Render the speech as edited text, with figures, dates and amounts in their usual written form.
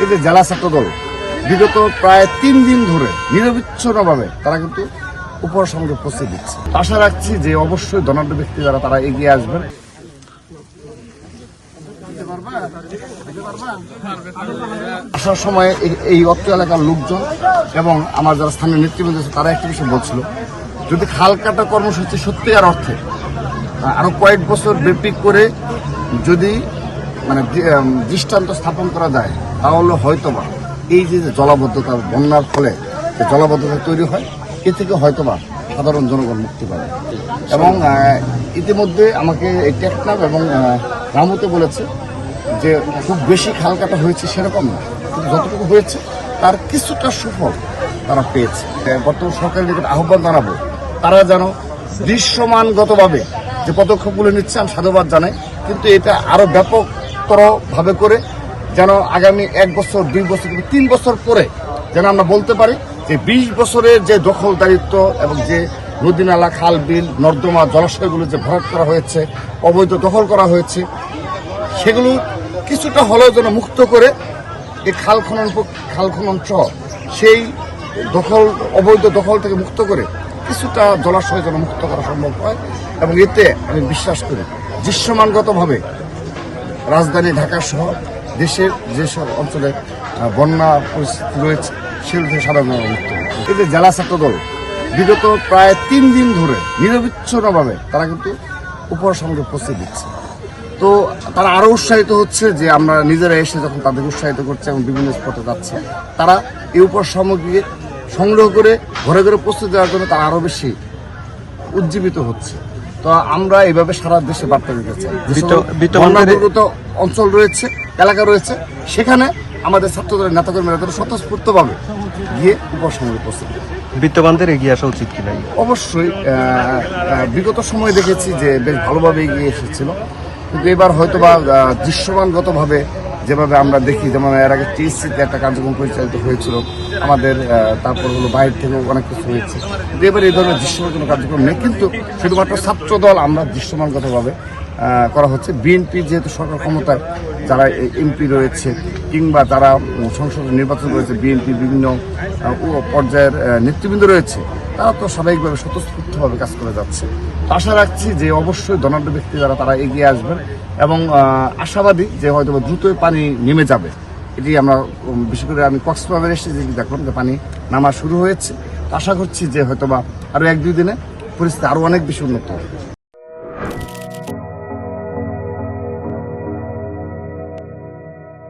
এই যে জেলা ছাত্র দল বিগত প্রায় ৩ দিন ধরে নিরবিচ্ছিন্নভাবে তারা কিন্তু উপহার সামগ্রী পৌঁছে দিচ্ছে। আশা রাখছি যে অবশ্যই ধনাঢ্য ব্যক্তি যারা তারা এগিয়ে আসবেন। আসার সময় এই অত্র এলাকার লোকজন এবং আমার যারা স্থানীয় নেতৃবৃন্দ আছে তারা একটা বিষয় বলছিল, যদি খাল কাটা কর্মসূচি সত্যিকার অর্থে আরো কয়েক বছর ব্যাপী করে যদি দৃষ্টান্ত স্থাপন করা যায়, তাহলে হয়তোবা এই যে জলাবদ্ধতা, বন্যার ফলে যে জলাবদ্ধতা তৈরি হয়, এ থেকে হয়তোবা সাধারণ জনগণ মুক্তি পাবে। এবং ইতিমধ্যে আমাকে এই টেকনাফ এবং রামুতে বলেছে যে খুব বেশি খাল কাটা হয়েছে সেরকম না, কিন্তু যতটুকু হয়েছে তার কিছুটা সুফল তারা পেয়েছে। বর্তমান সরকারের নিকট আহ্বান জানাবো, তারা যেন দৃশ্যমানগতভাবে যে পদক্ষেপগুলো নিচ্ছে আমি সাধুবাদ জানাই, কিন্তু এটা আরো ব্যাপকতর ভাবে করে যেন আগামী 1 বছর 2 বছর 3 বছর পরে যেন আমরা বলতে পারি যে 20 বছরের যে দখলদারিত্ব এবং যে নদী নালা, খাল বিল, নর্দমা, জলাশয়গুলো যে ভরাট করা হয়েছে, অবৈধ দখল করা হয়েছে, সেগুলো কিছুটা হলেও যেন মুক্ত করে এই খাল খনন সহ সেই অবৈধ দখল থেকে মুক্ত করে কিছুটা জলাশয় যেন মুক্ত করা সম্ভব হয়। এবং এতে আমি বিশ্বাস করি দৃশ্যমানগতভাবে রাজধানী ঢাকা সহ দেশের যেসব অঞ্চলে বন্যা পরিস্থিতি রয়েছে সেগুলো থেকে সাধারণ মুক্ত হবে। এই যে জেলা ছাত্র দল বিগত প্রায় ৩ দিন ধরে নিরবিচ্ছিন্নভাবে তারা কিন্তু উপহার সামগ্রী পৌঁছে দিচ্ছে। তো তারা আরো উৎসাহিত হচ্ছে যে আমরা নিজেরা এসে যখন তাদেরকে উৎসাহিত করছে এবং বিভিন্ন স্পটে যাচ্ছে, তারা এই উপহার সামগ্রী সংগ্রহ করে ঘরে ঘরে পৌঁছে দেওয়ার জন্য তারা আরো বেশি উজ্জীবিত হচ্ছে। তো আমরা এইভাবে সারা দেশে বার্তা দিতে চাই। বন্যাদুর্গত অঞ্চল রয়েছে, এলাকা রয়েছে, সেখানে আমাদের ছাত্রদের নেতাকর্মীরা তারা স্বতঃস্ফূর্তভাবে গিয়ে উপহার সামগ্রী পৌঁছে দেয়। বিত্তবানদের এগিয়ে আসা উচিত কি নাই? অবশ্যই বিগত সময় দেখেছি যে বেশ ভালোভাবে এগিয়ে এসেছিল, কিন্তু এবার হয়তোবা দৃশ্যমানগতভাবে যেভাবে আমরা দেখি, যেমন এর আগে টিএসসিতে একটা কার্যক্রম পরিচালিত হয়েছিল আমাদের, তারপর হলো বাইরে থেকেও অনেক কিছু হয়েছে, কিন্তু এবার এই ধরনের দৃশ্যমান কোনো কার্যক্রম নেই। কিন্তু শুধুমাত্র ছাত্র দল আমরা দৃশ্যমানগতভাবে করা হচ্ছে। বিএনপি যেহেতু সরকার ক্ষমতায়, যারা এমপি রয়েছে কিংবা যারা সংসদে নির্বাচন রয়েছে, বিএনপি বিভিন্ন পর্যায়ের নেতৃবৃন্দ রয়েছে, তারা তো স্বাভাবিকভাবে স্বতঃস্ফূর্তভাবে কাজ করে যাচ্ছে। আশা রাখছি যে অবশ্যই ধনাঢ্য ব্যক্তি যারা তারা এগিয়ে আসবেন এবং আশাবাদী যে হয়তো দ্রুতই পানি নেমে যাবে। এটি আমরা বিশেষ করে আমি কক্সবাজারে এসে যে দেখলাম যে পানি নামা শুরু হয়েছে। আশা করছি যে হয়তোবা আরো 1-2 দিনে পরিস্থিতি আরো অনেক বেশি উন্নত হবে।